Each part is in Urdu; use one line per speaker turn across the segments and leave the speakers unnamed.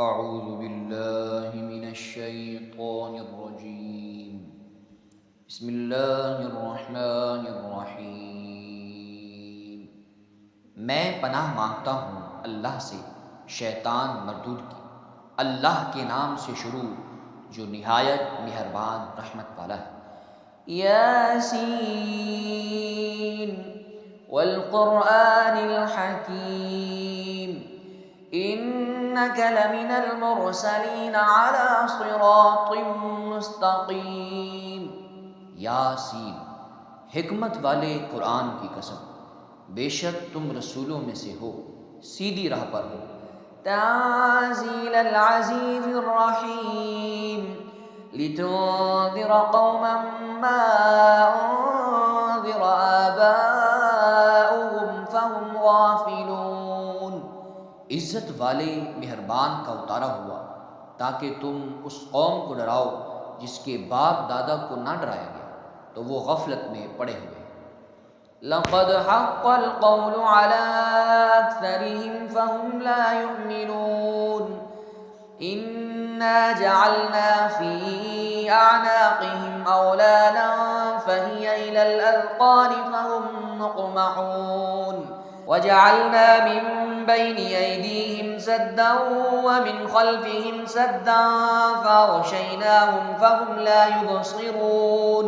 اعوذ باللہ من الشیطان الرجیم بسم اللہ الرحمن الرحیم۔ میں پناہ مانگتا ہوں اللہ سے شیطان مردود کی۔ اللہ کے نام سے شروع جو نہایت مہربان رحمت والا ہے۔ یاسین والقرآن الحکیم انک لمن المرسلین علی صراط مستقیم۔ یاسین، حکمت والے قرآن کی قسم، بے شک تم رسولوں میں سے ہو، سیدھی راہ پر ہو۔ تنزیل العزیز الرحیم لتنذر قوما ما انذر آباؤهم فهم غافلون۔ عزت والے مہربان کا اتارا ہوا تاکہ تم اس قوم کو ڈراؤ جس کے باپ دادا کو نہ ڈرایا گیا تو وہ غفلت میں پڑے ہوئے۔ لقد حق القول على أكثرهم فهم لا يؤمنون إنا جعلنا في أعناقهم أغلالا فهي إلى الأذقان فهم مقمحون وجعلنا من بين أيديهم سدا ومن خلفهم سدا فأغشيناهم فهم لا يبصرون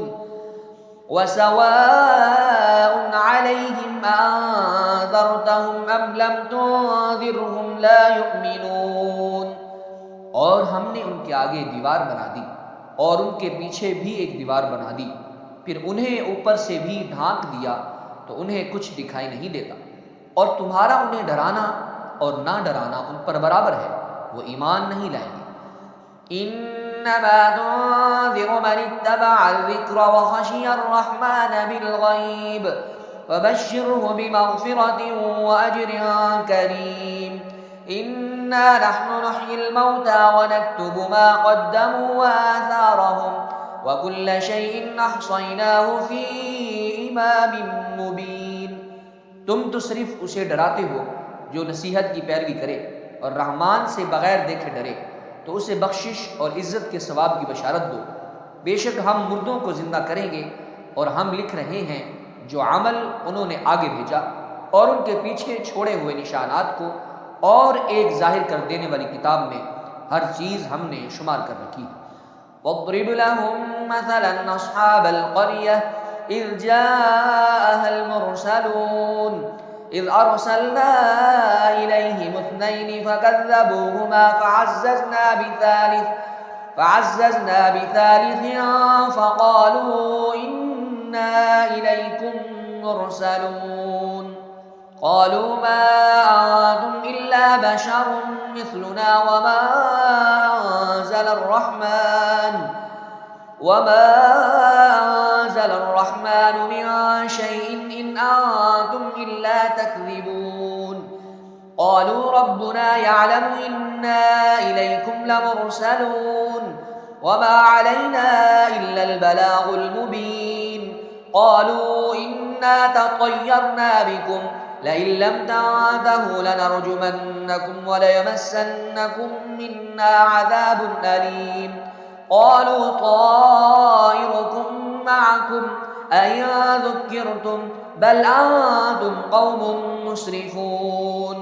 وسواء عليهم أنذرتهم أم لم تنذرهم لا يؤمنون۔ اور ہم نے ان کے آگے دیوار بنا دی اور ان کے پیچھے بھی ایک دیوار بنا دی، پھر انہیں اوپر سے بھی ڈھانک دیا تو انہیں کچھ دکھائی نہیں دیتا، اور تمہارا انہیں ڈرانا اور نہ ڈرانا ان پر برابر ہے، وہ ایمان نہیں لائیں گے۔ انما تنذر من اتبع الذکر وخشی الرحمن بالغیب فبشره بمغفرة واجر کریم۔ انا نحن نحيي الموتى ونكتب ما قدموا وآثارهم وكل شيء احصيناه في امام مبين۔ تم تو صرف اسے ڈراتے ہو جو نصیحت کی پیروی کرے اور رحمان سے بغیر دیکھے ڈرے، تو اسے بخشش اور عزت کے ثواب کی بشارت دو۔ بے شک ہم مردوں کو زندہ کریں گے اور ہم لکھ رہے ہیں جو عمل انہوں نے آگے بھیجا اور ان کے پیچھے چھوڑے ہوئے نشانات کو، اور ایک ظاہر کر دینے والی کتاب میں ہر چیز ہم نے شمار کر رکھی ہے۔ وَاضْرِبْ لَهُم مَّثَلًا أَصْحَابَ الْقَرْيَةِ إِذْ جَاءَهَا الْمُرْسَلُونَ إِذْ أَرْسَلْنَا إِلَيْهِمُ اثْنَيْنِ فَكَذَّبُوهُمَا فَعَزَّزْنَا بِثَالِثٍ فَقَالُوا إِنَّا إِلَيْكُمْ مُرْسَلُونَ قالوا ما أنتم إلا بشر مثلنا وما أنزل الرحمن من شيء إن أنتم إلا تكذبون قالوا ربنا يعلم إنا إليكم لمرسلون وما علينا إلا البلاغ المبين قالوا إنا تطيرنا بكم لئن لم تنتهوا لنرجمنكم وليمسنكم منا عذاب أليم قالوا طائركم معكم أئن ذكرتم بل أنتم قوم مسرفون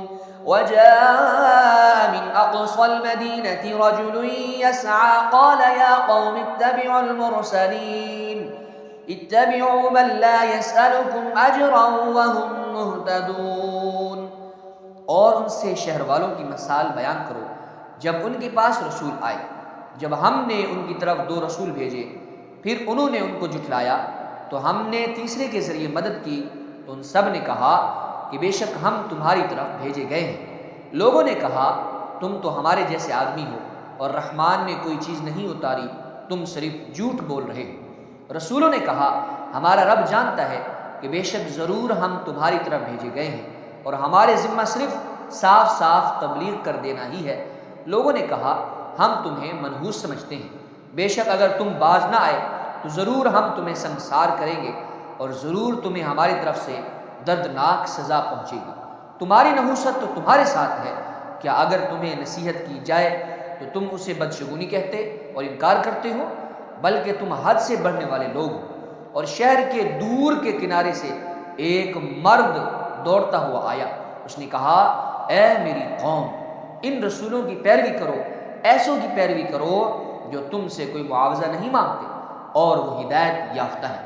وجاء من أقصى المدينة رجل يسعى قال يا قوم اتبعوا المرسلين اتبعوا من لا يسألكم أجرا وهم مهتدون۔ اور ان سے شہر والوں کی مثال بیان کرو جب ان کے پاس رسول آئے، جب ہم نے ان کی طرف 2 رسول بھیجے، پھر انہوں نے ان کو جھٹلایا تو ہم نے تیسرے کے ذریعے مدد کی، تو ان سب نے کہا کہ بے شک ہم تمہاری طرف بھیجے گئے ہیں۔ لوگوں نے کہا تم تو ہمارے جیسے آدمی ہو اور رحمان نے کوئی چیز نہیں اتاری، تم صرف جھوٹ بول رہے ہو۔ رسولوں نے کہا ہمارا رب جانتا ہے کہ بے شک ضرور ہم تمہاری طرف بھیجے گئے ہیں اور ہمارے ذمہ صرف صاف صاف تبلیغ کر دینا ہی ہے۔ لوگوں نے کہا ہم تمہیں منحوس سمجھتے ہیں، بے شک اگر تم باز نہ آئے تو ضرور ہم تمہیں سنسار کریں گے اور ضرور تمہیں ہماری طرف سے دردناک سزا پہنچے گی۔ تمہاری نحوست تو تمہارے ساتھ ہے کیا اگر تمہیں نصیحت کی جائے تو تم اسے بدشگونی کہتے اور انکار کرتے ہو؟ بلکہ تم حد سے بڑھنے والے لوگ ہو۔ اور شہر کے دور کے کنارے سے ایک مرد دوڑتا ہوا آیا، اس نے کہا اے میری قوم، ان رسولوں کی پیروی کرو، ایسوں کی پیروی کرو جو تم سے کوئی معاوضہ نہیں مانگتے اور وہ ہدایت یافتہ ہے۔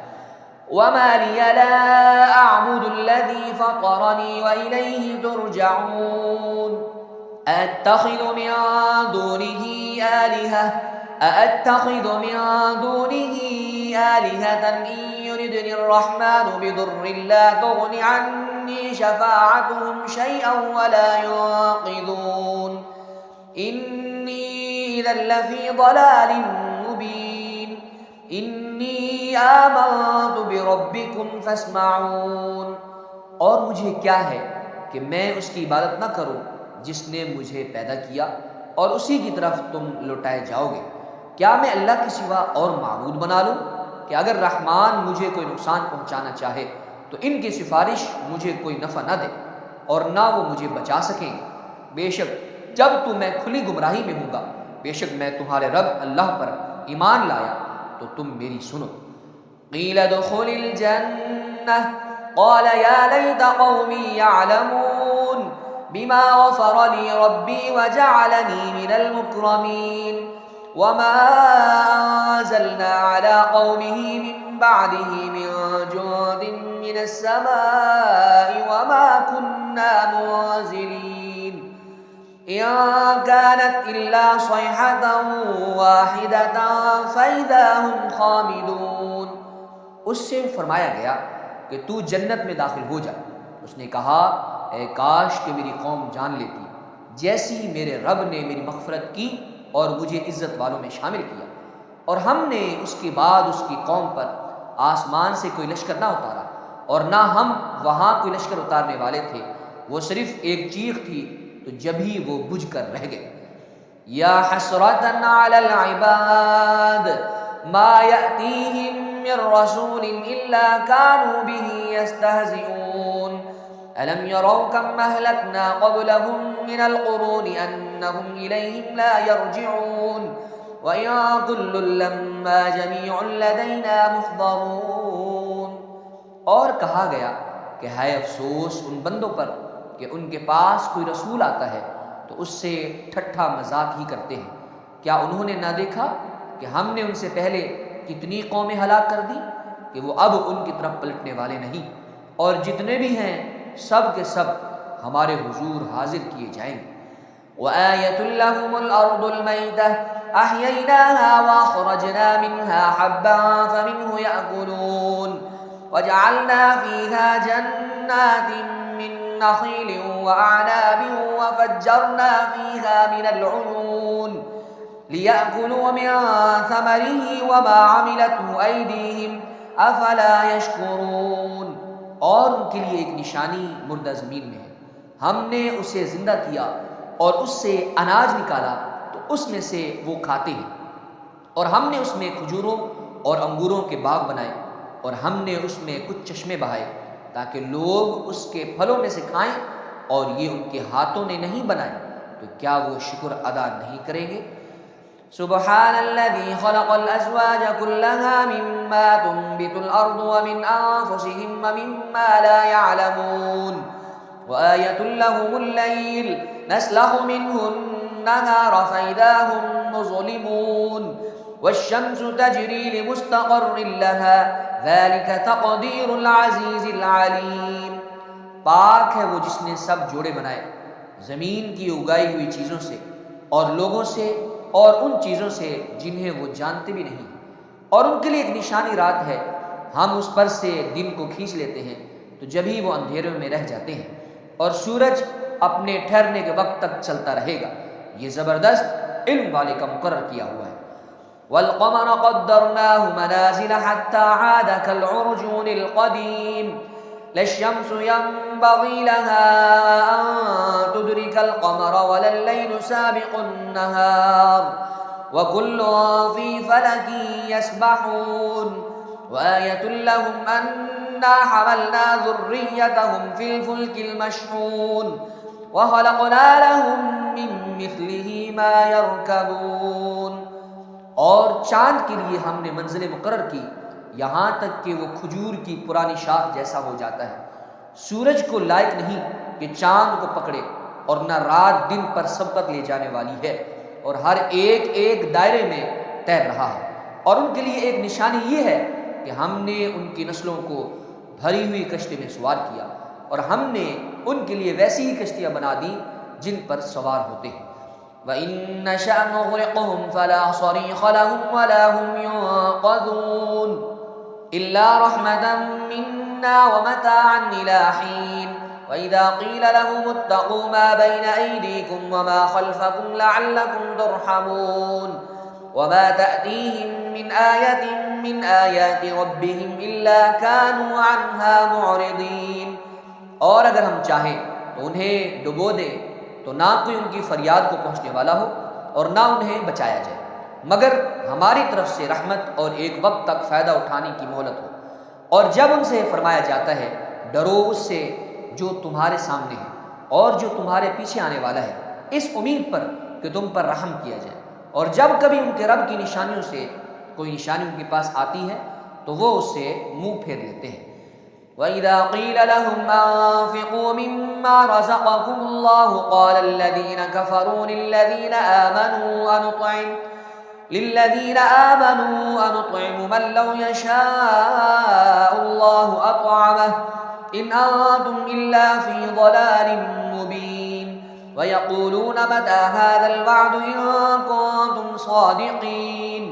وما لي لا أعبد الذي فطرني وإليه ترجعون أأتخذ من دونه آلهة إن يردني الرحمن بضر لا تغن عني شفاعتهم شيئا ولا ينقذون إني إذا لفي ضلال مبين إني آمنت بربكم فاسمعون۔ اور مجھے کیا ہے کہ میں اس کی عبادت نہ کروں جس نے مجھے پیدا کیا اور اسی کی طرف تم لوٹائے جاؤ گے۔ کیا میں اللہ کے سوا اور معبود بنا لوں کہ اگر رحمان مجھے کوئی نقصان پہنچانا چاہے تو ان کی سفارش مجھے کوئی نفع نہ دے اور نہ وہ مجھے بچا سکیں گے۔ بے شک جب تو میں کھلی گمراہی میں ہوں گا، بے شک میں تمہارے رب اللہ پر ایمان لایا تو تم میری سنو۔ قیل ادخل الجنہ قال یا لیت قومی یعلمون بما غفر لی ربی وجعلنی من المکرمین وما انزلنا على قومه من بعده من جند من السماء وما كنا منزلين إن كانت إلا صيحة واحدة فإذا هم خامدون۔ اس سے فرمایا گیا کہ تو جنت میں داخل ہو جا۔ اس نے کہا اے کاش کہ میری قوم جان لیتی جیسی میرے رب نے میری مغفرت کی اور مجھے عزت والوں میں شامل کیا، اور ہم نے اس کے بعد اس کی قوم پر آسمان سے کوئی لشکر نہ اتارا اور نہ ہم وہاں کوئی لشکر اتارنے والے تھے، وہ صرف ایک چیخ تھی تو جبھی وہ بجھ کر رہ گئے۔ یا حسرۃ علی العباد ما یأتیہم من رسول الا كانوا به یستہزئون ألم يروا كم أهلكنا قبلهم من القرون أنهم إليهم لا يرجعون وإن كل لما جميع لدينا محضرون۔ اور کہا گیا کہ ہے افسوس ان بندوں پر کہ ان کے پاس کوئی رسول آتا ہے تو اس سے ٹھٹھا مذاق ہی کرتے ہیں۔ کیا انہوں نے نہ دیکھا کہ ہم نے ان سے پہلے کتنی قومیں ہلاک کر دی کہ وہ اب ان کی طرف پلٹنے والے نہیں، اور جتنے بھی ہیں سب کے سب ہمارے حضور حاضر کیے جائیں گے۔ وَآيَةٌ لَهُمُ الْأَرْضُ الْمَيْتَةُ أَحْيَيْنَاهَا وَأَخْرَجْنَا مِنْهَا حَبًّا فَمِنْهُ يَأْكُلُونَ وَجَعَلْنَا فِيهَا جَنَّاتٍ مِّن نَّخِيلٍ وَأَعْنَابٍ وَفَجَّرْنَا فِيهَا مِنَ الْعُيُونِ لِيَأْكُلُوا مِن ثَمَرِهِ وَمَا عَمِلَتْهُ أَيْدِيهِمْ أَفَلَا يَشْكُرُونَ۔ اور ان کے لیے ایک نشانی مردہ زمین میں ہے، ہم نے اسے زندہ کیا اور اس سے اناج نکالا تو اس میں سے وہ کھاتے ہیں، اور ہم نے اس میں کھجوروں اور انگوروں کے باغ بنائے اور ہم نے اس میں کچھ چشمے بہائے تاکہ لوگ اس کے پھلوں میں سے کھائیں، اور یہ ان کے ہاتھوں نے نہیں بنائے، تو کیا وہ شکر ادا نہیں کریں گے؟ سبحان الذي خلق الأزواج كلها مما تنبت الأرض ومن أنفسهم ومما لا يعلمون وآية لهم الليل نسلخ منه النهار فإذا هم مظلمون والشمس تجري لمستقر لها ذلك تقدير العزيز العليم۔ پاک ہے وہ جس نے سب جوڑے بنائے زمین کی اگائی ہوئی چیزوں سے اور لوگوں سے اور ان چیزوں سے جنہیں وہ جانتے بھی نہیں، اور ان کے لیے ایک نشانی رات ہے، ہم اس پر سے دن کو کھینچ لیتے ہیں تو جبھی وہ اندھیروں میں رہ جاتے ہیں، اور سورج اپنے ٹھہرنے کے وقت تک چلتا رہے گا۔ یہ زبردست علم والے کا مقرر کیا ہوا ہے۔ والقمر قدرناه منازل حتى عاد كالعرجون القديم لا الشمس ينبغي لها أن تدرك القمر ولا الليل سابق النهار وكل في فلك يسبحون وآية لهم أنا حملنا ذريتهم في الفلك المشحون وخلقنا لهم من مثله ما يركبون، اور چاند کے لیے ہم نے منزل مقرر کی یہاں تک کہ وہ کھجور کی پرانی شاخ جیسا ہو جاتا ہے۔ سورج کو لائق نہیں کہ چاند کو پکڑے، اور نہ رات دن پر سبقت لے جانے والی ہے، اور ہر ایک ایک دائرے میں تیر رہا ہے۔ اور ان کے لیے ایک نشانی یہ ہے کہ ہم نے ان کی نسلوں کو بھری ہوئی کشتی میں سوار کیا، اور ہم نے ان کے لیے ویسی ہی کشتیاں بنا دی جن پر سوار ہوتے ہیں۔ وَإِن نَّشَأْ نُغْرِقْهُمْ فَلَا صَرِيخَ لَهُمْ وَلَا هُمْ يُنقَذُونَ إِلَّا رَحْمَةً مِنَّا وَمَتَاعًا إِلَىٰ حِينٍ وَإِذَا قِيلَ لَهُمُ اتَّقُوا مَا بَيْنَ أَيْدِيكُمْ وَمَا خَلْفَكُمْ لَعَلَّكُمْ تُرْحَمُونَ وَمَا تَأْتِيهِم مِّنْ آيَةٍ مِّنْ آيَاتِ رَبِّهِمْ إِلَّا كَانُوا عَنْهَا مُعْرِضِينَ، اور اگر ہم چاہیں تو انہیں ڈبو دیں تو نہ کوئی ان کی فریاد کو پہنچنے والا ہو اور نہ انہیں بچایا جائے، مگر ہماری طرف سے رحمت اور ایک وقت تک فائدہ اٹھانے کی مہلت ہو۔ اور جب ان سے فرمایا جاتا ہے ڈرو اس سے جو تمہارے سامنے ہے اور جو تمہارے پیچھے آنے والا ہے، اس امید پر کہ تم پر رحم کیا جائے، اور جب کبھی ان کے رب کی نشانیوں سے کوئی نشانی ان کے پاس آتی ہے تو وہ اس سے منہ پھیر لیتے ہیں۔ وَإِذَا قِيلَ لَهُمْ أَنفِقُوا مِمَّا رَزَقَكُمُ اللَّهُ قَالَ الَّذِينَ كَفَرُوا لِلَّذِينَ آمَنُوا أَنُطْعِمُ مَن لَّوْ يَشَاءُ اللَّهُ أَطْعَمَهُ إِنْ أَنتُمْ إِلَّا فِي ضَلَالٍ مُّبِينٍ وَيَقُولُونَ مَتَىٰ هَٰذَا الْوَعْدُ إِن كُنتُمْ صَادِقِينَ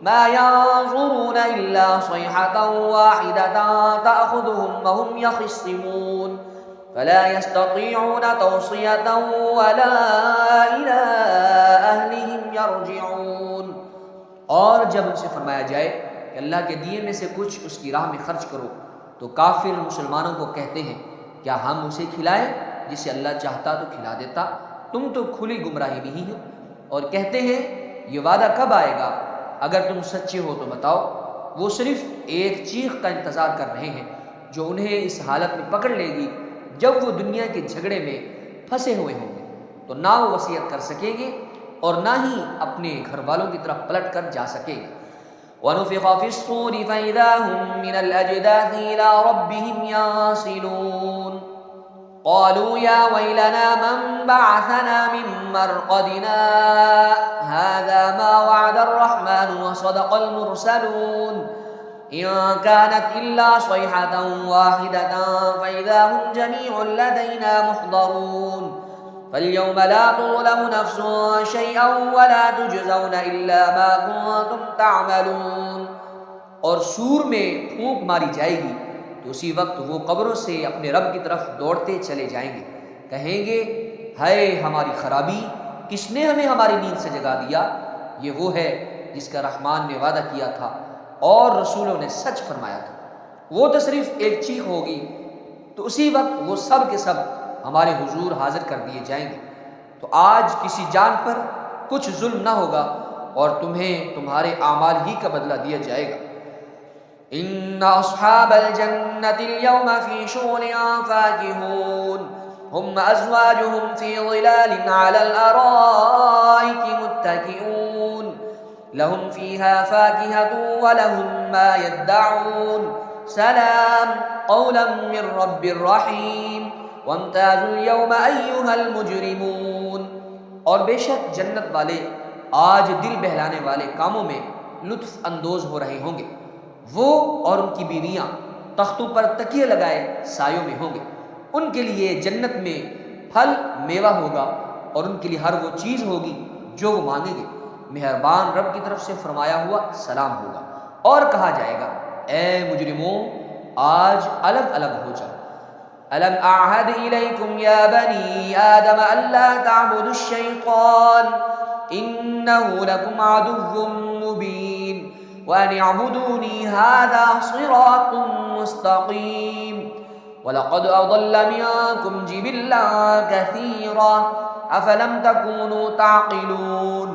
ما ينظرون إلا صيحة واحدة تأخذهم وهم يخصمون فلا يستطيعون توصية ولا إلى أهلهم يرجعون، اور جب ان سے فرمایا جائے کہ اللہ کے دیے میں سے کچھ اس کی راہ میں خرچ کرو تو کافر مسلمانوں کو کہتے ہیں کیا ہم اسے کھلائیں جسے اللہ چاہتا تو کھلا دیتا، تم تو کھلی گمراہی میں ہی ہو۔ اور کہتے ہیں یہ وعدہ کب آئے گا، اگر تم سچے ہو تو بتاؤ۔ وہ صرف ایک چیخ کا انتظار کر رہے ہیں جو انہیں اس حالت میں پکڑ لے گی جب وہ دنیا کے جھگڑے میں پھنسے ہوئے ہوں گے، تو نہ وہ وصیت کر سکیں گے اور نہ ہی اپنے گھر والوں کی طرف پلٹ کر جا سکیں گے۔ وَنُفِخَ فِي الصُّورِ فَإِذَا هُم مِّنَ الْأَجْدَاثِ إِلَىٰ رَبِّهِمْ يَنسِلُونَ قالوا يا ويلنا من بعثنا من مرقدنا هذا ما وعد الرحمن وصدق المرسلون إن كانت إلا صيحة واحدة فإذا هم جميع لدينا محضرون فاليوم لا تظلم نفس شيئا ولا تجزون إلا ما كنتم تعملون، اور سور میں پھونک ماری جائے گی تو اسی وقت وہ قبروں سے اپنے رب کی طرف دوڑتے چلے جائیں گے، کہیں گے ہائے ہماری خرابی، کس نے ہمیں ہماری نیند سے جگا دیا؟ یہ وہ ہے جس کا رحمان نے وعدہ کیا تھا اور رسولوں نے سچ فرمایا تھا۔ وہ تو صرف ایک چیخ ہوگی تو اسی وقت وہ سب کے سب ہمارے حضور حاضر کر دیے جائیں گے۔ تو آج کسی جان پر کچھ ظلم نہ ہوگا اور تمہیں تمہارے اعمال ہی کا بدلہ دیا جائے گا۔ ان اصحاب الجنة اليوم في شغل فاكهون هم ازواجهم في ظلال على الارائك متكئون لهم فيها فاكهة ولهم ما يدعون سلام قولا من رب رحيم وامتازوا اليوم ايها المجرمون، اور بے شک جنت والے آج دل بہلانے والے کاموں میں لطف اندوز ہو رہے ہوں گے۔ وہ اور ان کی بیویاں تختوں پر تکیے لگائے سایوں میں ہوں گے، ان کے لیے جنت میں پھل میوہ ہوگا اور ان کے لیے ہر وہ چیز ہوگی جو وہ مانگیں گے، مہربان رب کی طرف سے فرمایا ہوا سلام ہوگا، اور کہا جائے گا اے مجرموں آج الگ الگ ہو جاؤ۔ ألم أعهد إليكم يا بني آدم ألا تعبدوا الشيطان إنه لكم عدو مبين وأن اعبدوني هذا صراط مستقيم ولقد أضل منكم جبلا كثيرا أفلم تكونوا تعقلون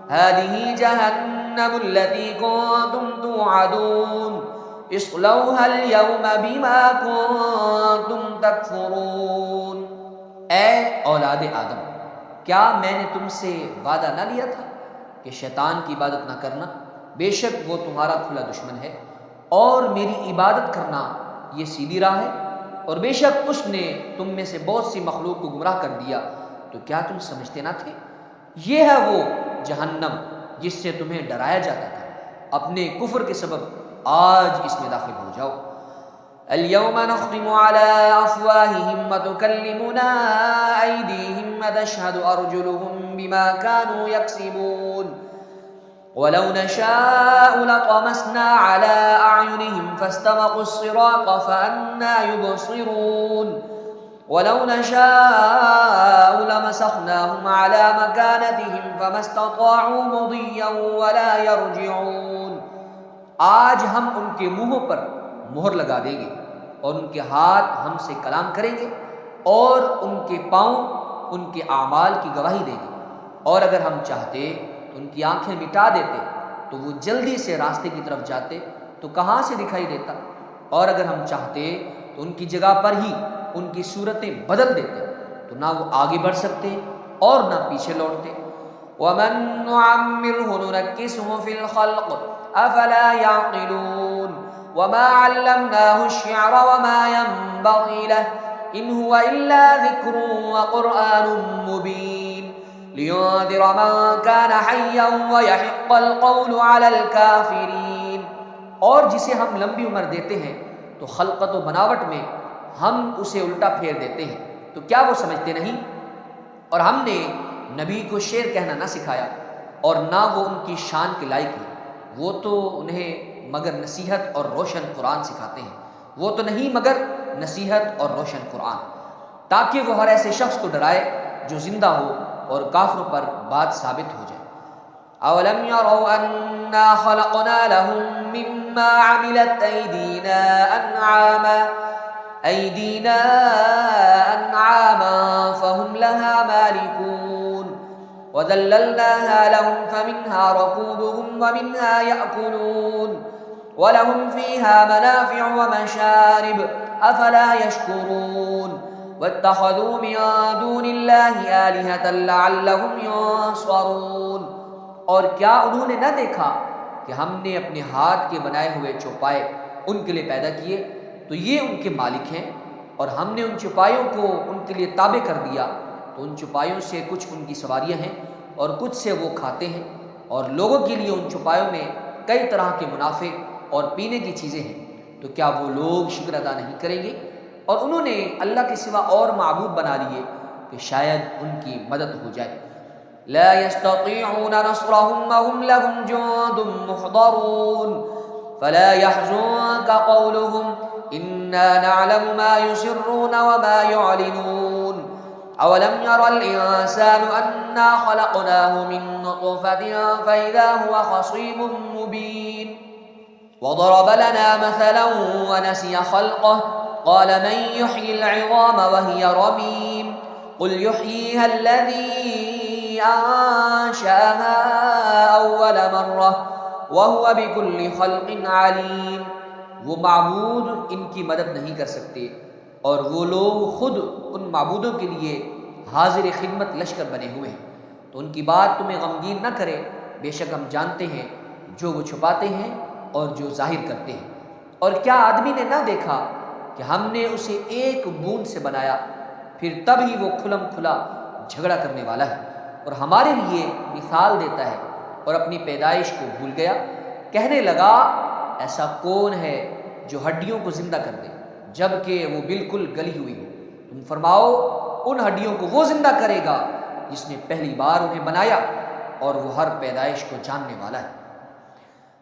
هذه جهنم التي كنتم توعدون اصلوها اليوم بما كنتم تكفرون۔ اے اولاد آدم، کیا میں نے تم سے وعدہ نہ لیا تھا کہ شیطان کی عبادت نہ کرنا، بے شک وہ تمہارا کھلا دشمن ہے، اور میری عبادت کرنا یہ سیدھی راہ ہے، اور بے شک اس نے تم میں سے بہت سی مخلوق کو گمراہ کر دیا، تو کیا تم سمجھتے نہ تھے؟ یہ ہے وہ جہنم جس سے تمہیں ڈرایا جاتا تھا، اپنے کفر کے سبب آج اس میں داخل ہو جاؤ۔ اليوم نختم على أفواههم وتكلمنا أيديهم وتشهد أرجلهم بما كانوا يكسبون ولو نشاء لطمسنا على أعينهم فاستبقوا الصراط فأنى يبصرون ولو نشاء لمسخناهم على مكانتهم فما استطاعوا مضيا ولا يرجعون۔ آج ہم ان کے منہوں پر مہر لگا دیں گے اور ان کے ہاتھ ہم سے کلام کریں گے اور ان کے پاؤں ان کے اعمال کی گواہی دیں گے، اور اگر ہم چاہتے تو ان کی آنکھیں مٹا دیتے تو وہ جلدی سے راستے کی طرف جاتے تو کہاں سے دکھائی دیتا، اور اگر ہم چاہتے تو ان کی جگہ پر ہی ان کی صورتیں بدل دیتے تو نہ وہ آگے بڑھ سکتے اور نہ پیچھے لوٹتے۔ وَمَن نُعَمِّرْهُ نُنَكِّسْهُ فِي الْخَلْقِ أَفَلَا يَعْقِلُونَ وَمَا عَلَّمْنَاهُ الشِّعْرَ وَمَا يَنبَغِي لَهُ إِنْ هُوَ إِلَّا ذِكْرٌ وَقُرْآنٌ مُبِينٌ لِيُنذِرَ مَن كَانَ حَيًّا وَيَحِقَّ الْقَوْلُ عَلَى الْكَافِرِينَ۔ اور جسے ہم لمبی عمر دیتے ہیں تو خلقت و بناوٹ میں ہم اسے الٹا پھیر دیتے ہیں، تو کیا وہ سمجھتے نہیں؟ اور ہم نے نبی کو شعر کہنا نہ سکھایا اور نہ وہ ان کی شان کے لائق ہے، وہ تو انہیں مگر نصیحت اور روشن قرآن سکھاتے ہیں، وہ تو نہیں مگر نصیحت اور روشن قرآن، تاکہ وہ ہر ایسے شخص کو ڈرائے جو زندہ ہو اور کافروں پر بات ثابت ہو جائے۔ اولم يروا انا خلقنا لهم مما عملت ايدينا انعاما فهم لها مالكون وذللناها لهم فمنها ركوبهم ومنها يأكلون ولهم فيها منافع ومشارب أفلا يشكرون واتخذوا من دون الله آلهة لعلهم ينصرون۔ اور کیا انہوں نے نہ دیکھا کہ ہم نے اپنے ہاتھ کے بنائے ہوئے چوپائے ان کے لیے پیدا کیے، تو یہ ان کے مالک ہیں، اور ہم نے ان چوپایوں کو ان کے لیے تابع کر دیا، تو ان چوپایوں سے کچھ ان کی سواریاں ہیں اور کچھ سے وہ کھاتے ہیں، اور لوگوں کے لیے ان چوپایوں میں کئی طرح کے منافع اور پینے کی چیزیں ہیں، تو کیا وہ لوگ شکر ادا نہیں کریں گے؟ اور انہوں نے اللہ کے سوا اور معبود بنا لیے کہ شاید ان کی مدد ہو جائے۔ لا يستطيعون نصرهم وهم لهم جند محضرون فلا يحزنك قولهم إنا نعلم ما يسرون وما يعلنون أولم ير الإنسان أنا خلقناه من نطفة فإذا هو خصيم مبين وضرب لنا مثلا ونسي خلقه قال من يحيي العظام وهي رميم قل يحييها الذي أنشأها أول مرة وهو بكل خلق عليم۔ وہ معبود ان کی مدد نہیں کر سکتے، اور وہ لوگ خود ان معبودوں کے لیے حاضر خدمت لشکر بنے ہوئے ہیں، تو ان کی بات تمہیں غمگین نہ کرے، بے شک ہم جانتے ہیں جو وہ چھپاتے ہیں اور جو ظاہر کرتے ہیں۔ اور کیا آدمی نے نہ دیکھا کہ ہم نے اسے ایک بوند سے بنایا، پھر تب ہی وہ کھلم کھلا جھگڑا کرنے والا ہے، اور ہمارے لیے مثال دیتا ہے، اور اپنی پیدائش کو بھول گیا، کہنے لگا ایسا کون ہے جو ہڈیوں کو زندہ کر دے جبکہ وہ بالکل گلی ہوئی ہو؟ تم فرماؤ ان ہڈیوں کو وہ زندہ کرے گا جس نے پہلی بار انہیں بنایا، اور وہ ہر پیدائش کو جاننے والا ہے۔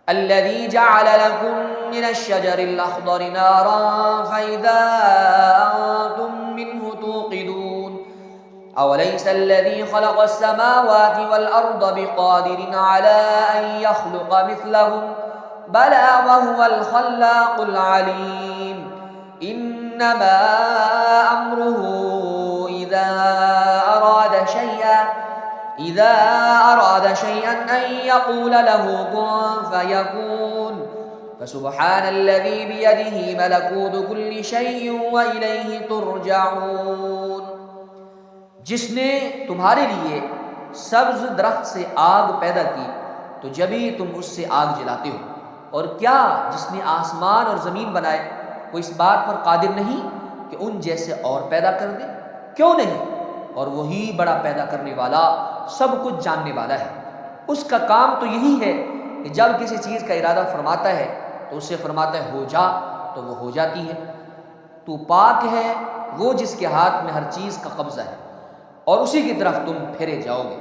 الذي جعل لكم من الشجر الأخضر نارا فإذا أنتم منه توقدون أوليس الذي خلق السماوات والأرض بقادر على أن يخلق مثلهم بلى وهو الخلاق العليم إنما أمره إذا أراد شيئا أن يقول له كن فيكون فسبحان الذي بيده ملكوت كل شيء وإليه ترجعون۔ جس نے تمہارے لیے سبز درخت سے آگ پیدا کی تو جبھی تم اس سے آگ جلاتے ہو، اور کیا جس نے آسمان اور زمین بنائے وہ اس بات پر قادر نہیں کہ ان جیسے اور پیدا کر دے؟ کیوں نہیں؟ اور وہی بڑا پیدا کرنے والا، سب کچھ جاننے والا ہے۔ اس کا کام تو یہی ہے کہ جب کسی چیز کا ارادہ فرماتا ہے تو اسے فرماتا ہے ہو جا، تو وہ ہو جاتی ہے۔ تو پاک ہے وہ جس کے ہاتھ میں ہر چیز کا قبضہ ہے، اور اسی کی طرف تم پھرے جاؤ گے۔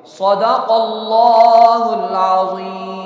صدق اللہ العظیم۔